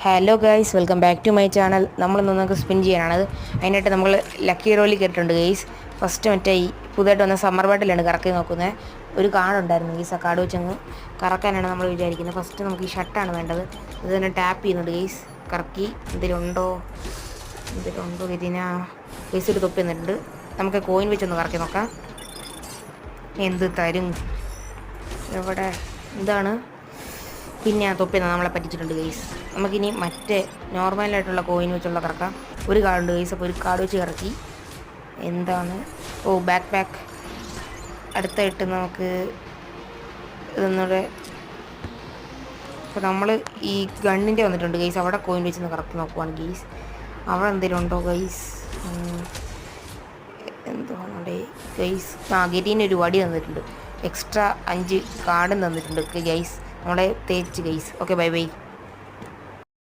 Hello guys, welcome back to my channel. നമ്മളിന്ന് നമുക്ക് spin ചെയ്യാനാണത്. അതിനായിട്ട് നമ്മൾ ലക്കി റോളിൽ കയറിയിട്ടുണ്ട് ഗൈസ്. ഫസ്റ്റ് മറ്റേ ഈ പുതുതായിട്ട് വന്ന സമ്മർ ബാട്ടിലാണ് കറക്കി നോക്കുന്നത്. ഒരു കാർഡ് ഉണ്ടായിരുന്നു ഗൈസ്, ആ കാർഡ് വെച്ചങ്ങ് കറക്കാനാണ് നമ്മൾ വിചാരിക്കുന്നത്. ഫസ്റ്റ് നമുക്ക് ഈ ഷർട്ടാണ് വേണ്ടത്. ഇത് തന്നെ ടാപ്പ് ചെയ്യുന്നുണ്ട് ഗൈസ്. കറക്കി എന്തെങ്കിലുണ്ടോ ഇതിനാ ഗൈസ് ഒരു തൊപ്പി തന്നിട്ടുണ്ട്. നമുക്ക് കോയിൻ വെച്ചൊന്ന് കറക്കി നോക്കാം. എന്ത് തരും എവിടെ എന്താണ് പിന്നെ ആ തൊപ്പി നമ്മളെ പറ്റിച്ചിട്ടുണ്ട് ഗൈസ്. നമുക്കിനി മറ്റേ നോർമലായിട്ടുള്ള കോയിൻ വെച്ചുള്ള കറക്കാം. ഒരു കാർഡുണ്ട് ഗൈസ്, അപ്പോൾ ഒരു കാർഡ് വെച്ച് കറക്കി. എന്താണ് ബാക്ക് അടുത്തായിട്ട് നമുക്ക് ഇതൊന്നുകൂടെ. അപ്പോൾ നമ്മൾ ഈ ഗണ്ണിൻ്റെ വന്നിട്ടുണ്ട് ഗൈസ്, അവിടെ കോയിൻ വെച്ച് കറക്കി നോക്കുവാണ് ഗൈസ്. അവിടെ എന്തെങ്കിലും ഉണ്ടോ ഗൈസ്? എന്തുവാണേ ഗൈസ്? ഗെരീന് ഒരു വടി തന്നിട്ടുണ്ട്. എക്സ്ട്രാ 5 കാർഡും തന്നിട്ടുണ്ട് ഗൈസ്. നമ്മളെ തേച്ച് ഗൈസ്. Okay, bye bye.